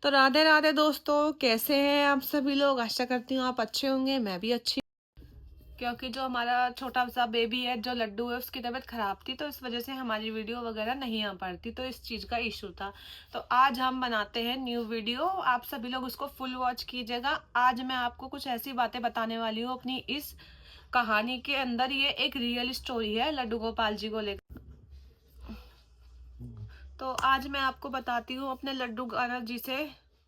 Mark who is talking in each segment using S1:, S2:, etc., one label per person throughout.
S1: तो राधे राधे दोस्तों, कैसे हैं आप सभी लोग। आशा करती हूँ आप अच्छे होंगे, मैं भी अच्छी। क्योंकि जो हमारा छोटा सा बेबी है, जो लड्डू है, उसकी तबीयत खराब थी, तो इस वजह से हमारी वीडियो वगैरह नहीं आ पाती, तो इस चीज़ का इशू था। तो आज हम बनाते हैं न्यू वीडियो, आप सभी लोग उसको फुल वॉच कीजिएगा। आज मैं आपको कुछ ऐसी बातें बताने वाली हूँ अपनी इस कहानी के अंदर। ये एक रियल स्टोरी है लड्डू गोपाल जी को लेकर। तो आज मैं आपको बताती हूँ अपने लड्डू गोपाल जी से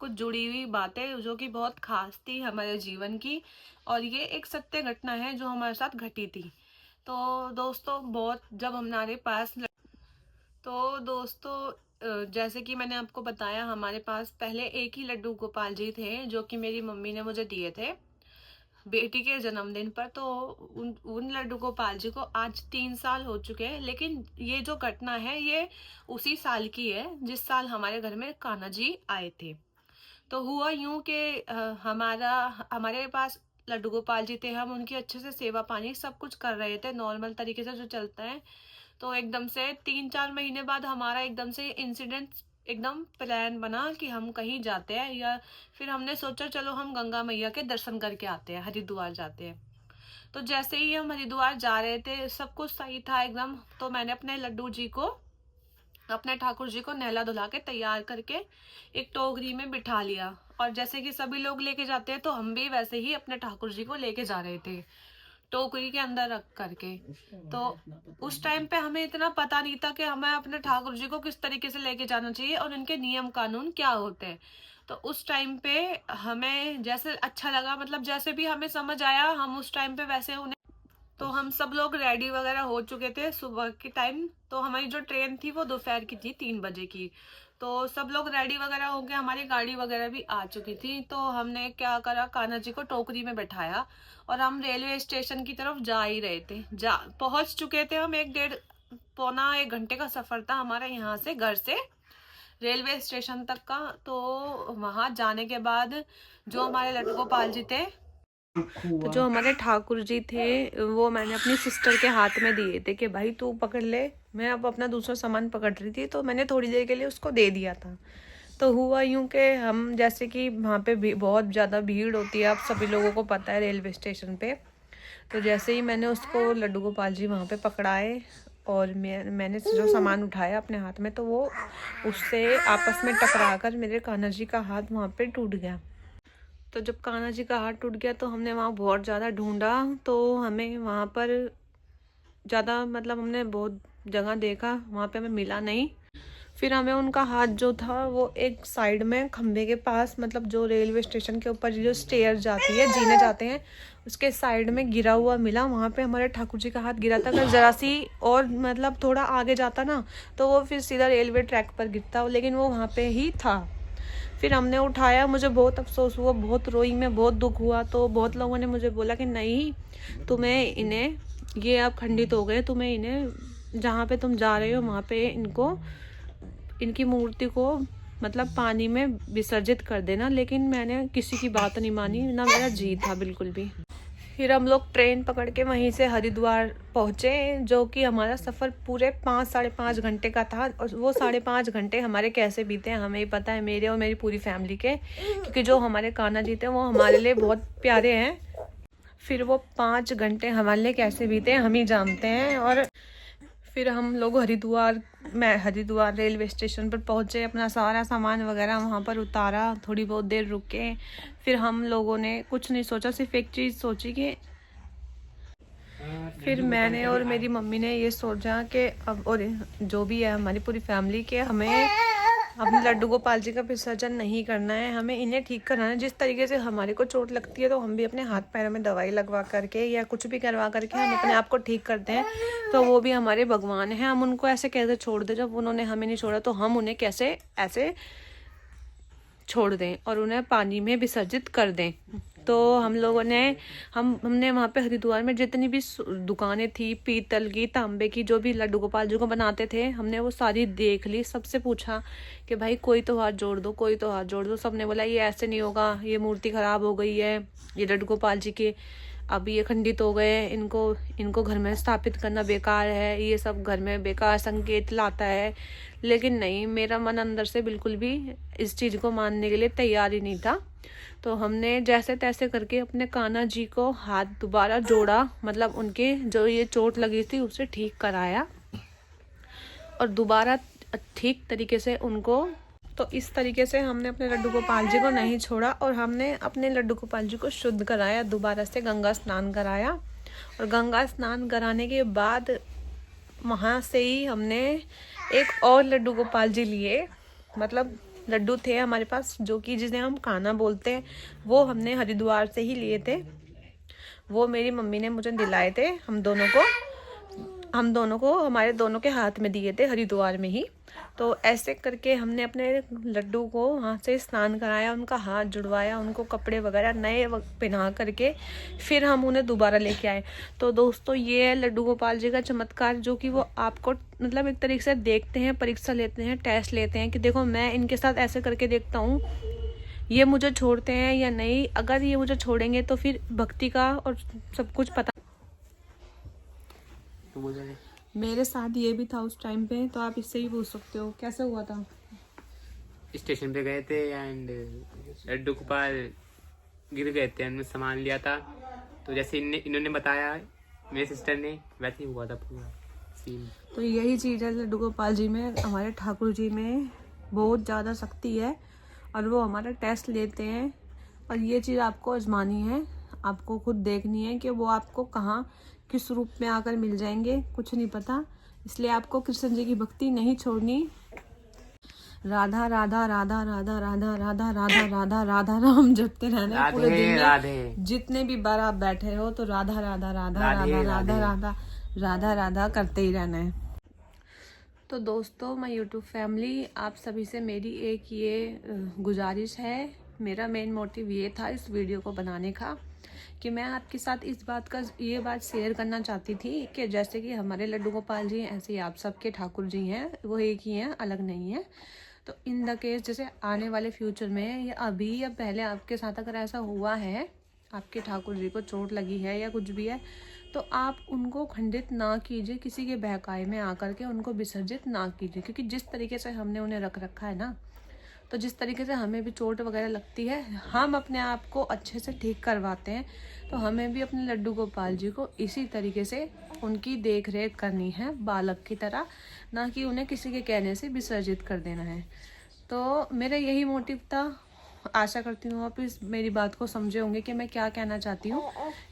S1: कुछ जुड़ी हुई बातें जो कि बहुत खास थी हमारे जीवन की, और ये एक सत्य घटना है जो हमारे साथ घटी थी। तो दोस्तों, बहुत जब हमारे पास तो दोस्तों जैसे कि मैंने आपको बताया, हमारे पास पहले एक ही लड्डू गोपाल जी थे जो कि मेरी मम्मी ने मुझे दिए थे बेटी के जन्मदिन पर। तो उन लड्डू गोपाल जी को आज 3 साल हो चुके हैं, लेकिन ये जो घटना है ये उसी साल की है जिस साल हमारे घर में कान्हा जी आए थे। तो हुआ यूं कि हमारे पास लड्डू गोपाल जी थे, हम उनकी अच्छे से सेवा पानी सब कुछ कर रहे थे नॉर्मल तरीके से जो चलता है। तो एकदम से 3-4 महीने बाद हमारा एकदम से इंसिडेंट, एकदम प्लान बना कि हम कहीं जाते हैं, या फिर हमने सोचा चलो हम गंगा मैया के दर्शन करके आते हैं, हरिद्वार जाते हैं। तो जैसे ही हम हरिद्वार जा रहे थे, सब कुछ सही था एकदम। तो मैंने अपने लड्डू जी को, अपने ठाकुर जी को नहला धुला के तैयार करके एक टोकरी में बिठा लिया, और जैसे कि सभी लोग लेके जाते हैं, तो हम भी वैसे ही अपने ठाकुर जी को लेके जा रहे थे टोकरी के अंदर रख करके। तो उस टाइम पे हमें इतना पता नहीं था कि हमें अपने ठाकुर जी को किस तरीके से लेके जाना चाहिए और इनके नियम कानून क्या होते हैं। तो उस टाइम पे हमें जैसे अच्छा लगा, मतलब जैसे भी हमें समझ आया, हम उस टाइम पे वैसे उन्हें, तो हम सब लोग रेडी वगैरह हो चुके थे सुबह के टाइम। तो हमारी जो ट्रेन थी वो दोपहर की थी, 3 बजे की। तो सब लोग रेडी वगैरह हो गए, हमारी गाड़ी वगैरह भी आ चुकी थी। तो हमने क्या करा, कान्हा जी को टोकरी में बैठाया और हम रेलवे स्टेशन की तरफ जा ही रहे थे। जा पहुंच चुके थे हम, 1-1.5 घंटे का सफर था हमारा यहाँ से, घर से रेलवे स्टेशन तक का। तो वहां जाने के बाद जो हमारे लड्डू गोपाल जी थे, तो जो हमारे ठाकुर जी थे, वो मैंने अपनी सिस्टर के हाथ में दिए थे कि भाई तू पकड़ ले। मैं अब अपना दूसरा सामान पकड़ रही थी, तो मैंने थोड़ी देर के लिए उसको दे दिया था। तो हुआ यूं कि हम, जैसे कि वहाँ पे बहुत ज़्यादा भीड़ होती है, आप सभी लोगों को पता है रेलवे स्टेशन पे। तो जैसे ही मैंने उसको, लड्डू गोपाल जी वहाँ पे पकड़ाए और मैंने जो सामान उठाया अपने हाथ में, तो वो उससे आपस में टकरा कर मेरे कान्हा जी का हाथ वहाँ पे टूट गया। तो जब कान्हा जी का हाथ टूट गया, तो हमने वहाँ बहुत ज़्यादा ढूंढा, तो हमें वहाँ पर ज़्यादा, मतलब हमने बहुत जगह देखा, वहाँ पे हमें मिला नहीं। फिर हमें उनका हाथ जो था वो एक साइड में खंभे के पास, मतलब जो रेलवे स्टेशन के ऊपर जो स्टेयर जाती है, जीने जाते हैं, उसके साइड में गिरा हुआ मिला। वहाँ पे हमारे ठाकुर जी का हाथ गिरा था। अगर ज़रा सी और मतलब थोड़ा आगे जाता ना, तो वो फिर सीधा रेलवे ट्रैक पर गिरता, लेकिन वो वहाँ पे ही था। फिर हमने उठाया, मुझे बहुत अफसोस हुआ, बहुत रोई मैं, बहुत दुख हुआ। तो बहुत लोगों ने मुझे बोला कि नहीं, तुम्हें इन्हें, ये अब खंडित हो गए, तुम्हें इन्हें जहाँ पे तुम जा रहे हो वहाँ पे इनको, इनकी मूर्ति को मतलब पानी में विसर्जित कर देना। लेकिन मैंने किसी की बात नहीं मानी, ना मेरा जी था बिल्कुल भी। फिर हम लोग ट्रेन पकड़ के वहीं से हरिद्वार पहुँचे, जो कि हमारा सफ़र पूरे 5-5.5 घंटे का था। और वो 5.5 घंटे हमारे कैसे बीते हमें ही पता है, मेरे और मेरी पूरी फैमिली के, क्योंकि जो हमारे कान्हा जी थे वो हमारे लिए बहुत प्यारे हैं। फिर वो 5 घंटे हमारे लिए कैसे बीते हम ही जानते हैं। और फिर हम लोग हरिद्वार रेलवे स्टेशन पर पहुंचे, अपना सारा सामान वगैरह वहाँ पर उतारा, थोड़ी बहुत देर रुके। फिर हम लोगों ने कुछ नहीं सोचा, सिर्फ एक चीज़ सोची कि, फिर मैंने और मेरी मम्मी ने ये सोचा कि अब, और जो भी है हमारी पूरी फैमिली के, हमें अपने लड्डू गोपाल जी का विसर्जन नहीं करना है, हमें इन्हें ठीक कराना है। जिस तरीके से हमारे को चोट लगती है, तो हम भी अपने हाथ पैरों में दवाई लगवा करके या कुछ भी करवा करके हम अपने आप को ठीक करते हैं। तो वो भी हमारे भगवान हैं, हम उनको ऐसे कैसे छोड़ दें, जब उन्होंने हमें नहीं छोड़ा तो हम उन्हें कैसे ऐसे छोड़ दें और उन्हें पानी में विसर्जित कर दें। तो हम लोगों ने, हमने वहाँ पे हरिद्वार में जितनी भी दुकानें थी, पीतल की, तांबे की, जो भी लड्डू गोपाल जी को बनाते थे, हमने वो सारी देख ली। सबसे पूछा कि भाई कोई तो हाथ जोड़ दो, कोई तो हाथ जोड़ दो। सबने बोला ये ऐसे नहीं होगा, ये मूर्ति खराब हो गई है, ये लड्डू गोपाल जी की अब ये खंडित हो गए, इनको घर में स्थापित करना बेकार है, ये सब घर में बेकार संकेत लाता है। लेकिन नहीं, मेरा मन अंदर से बिल्कुल भी इस चीज़ को मानने के लिए तैयार ही नहीं था। तो हमने जैसे तैसे करके अपने कान्हा जी को हाथ दोबारा जोड़ा, मतलब उनके जो ये चोट लगी थी उसे ठीक कराया और दोबारा ठीक तरीके से उनको। तो इस तरीके से हमने अपने लड्डू गोपाल जी को नहीं छोड़ा और हमने अपने लड्डू गोपाल जी को शुद्ध कराया, दोबारा से गंगा स्नान कराया। और गंगा स्नान कराने के बाद वहाँ से ही हमने एक और लड्डू गोपाल जी लिए, मतलब लड्डू थे हमारे पास जो कि जिन्हें हम कान्हा बोलते हैं, वो हमने हरिद्वार से ही लिए थे। वो मेरी मम्मी ने मुझे दिलाए थे, हम दोनों को हमारे दोनों के हाथ में दिए थे हरिद्वार में ही। तो ऐसे करके हमने अपने लड्डू को वहाँ से स्नान कराया, उनका हाथ जुड़वाया, उनको कपड़े वगैरह नए पहना करके फिर हम उन्हें दोबारा लेके आए। तो दोस्तों ये है लड्डू गोपाल जी का चमत्कार, जो कि वो आपको मतलब एक तरीके से देखते हैं, परीक्षा लेते हैं, टेस्ट लेते हैं कि देखो मैं इनके साथ ऐसे करके देखता हूँ, ये मुझे छोड़ते हैं या नहीं। अगर ये मुझे छोड़ेंगे तो फिर भक्ति का और सब कुछ पता। मेरे साथ ये भी था उस टाइम पे, तो आप इससे ही पूछ सकते हो कैसे हुआ था।
S2: स्टेशन पे गए थे एंड लड्डू गोपाल गिर गए थे, हमने सामान लिया था, तो जैसे इन्होंने बताया मेरे सिस्टर ने, वैसे ही हुआ था पूरा सीन।
S1: तो यही चीज़ है लड्डू गोपाल जी में, हमारे ठाकुर जी में बहुत ज़्यादा शक्ति है और वो हमारा टेस्ट लेते हैं। और ये चीज़ आपको आजमानी है, आपको खुद देखनी है कि वो आपको कहाँ किस रूप में आकर मिल जाएंगे, कुछ नहीं पता। इसलिए आपको कृष्ण जी की भक्ति नहीं छोड़नी। राधा राधा राधा राधा राधा राधा राधा राधा राधा राम जपते रहना पूरे दिन में। जितने भी बार आप बैठे हो तो राधा राधा राधा राधा राधा राधा राधा राधा करते ही रहना है। तो दोस्तों माय यूट्यूब फैमिली, आप सभी से मेरी एक ये गुजारिश है, मेरा मेन मोटिव ये था इस वीडियो को बनाने का कि मैं आपके साथ ये बात शेयर करना चाहती थी कि जैसे कि हमारे लड्डू गोपाल जी ऐसे ही आप सबके ठाकुर जी हैं, वो एक ही हैं, अलग नहीं है। तो इन द केस जैसे आने वाले फ्यूचर में या अभी या पहले आपके साथ अगर ऐसा हुआ है, आपके ठाकुर जी को चोट लगी है या कुछ भी है, तो आप उनको खंडित ना कीजिए, किसी के बहकावे में आकर के उनको विसर्जित ना कीजिए। क्योंकि जिस तरीके से हमने उन्हें रख रखा है ना, तो जिस तरीके से हमें भी चोट वगैरह लगती है, हम अपने आप को अच्छे से ठीक करवाते हैं, तो हमें भी अपने लड्डू गोपाल जी को इसी तरीके से उनकी देख रेख करनी है बालक की तरह, ना कि उन्हें किसी के कहने से विसर्जित कर देना है। तो मेरा यही मोटिव था। आशा करती हूँ आप इस मेरी बात को समझे होंगे कि मैं क्या कहना चाहती हूँ,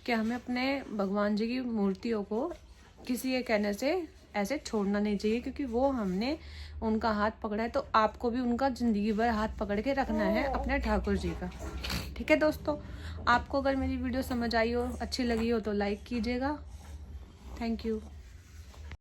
S1: कि हमें अपने भगवान जी की मूर्तियों को किसी के कहने से ऐसे छोड़ना नहीं चाहिए, क्योंकि वो हमने उनका हाथ पकड़ा है, तो आपको भी उनका ज़िंदगी भर हाथ पकड़ के रखना है अपने ठाकुर जी का। ठीक है दोस्तों, आपको अगर मेरी वीडियो समझ आई हो, अच्छी लगी हो तो लाइक कीजिएगा। Thank you.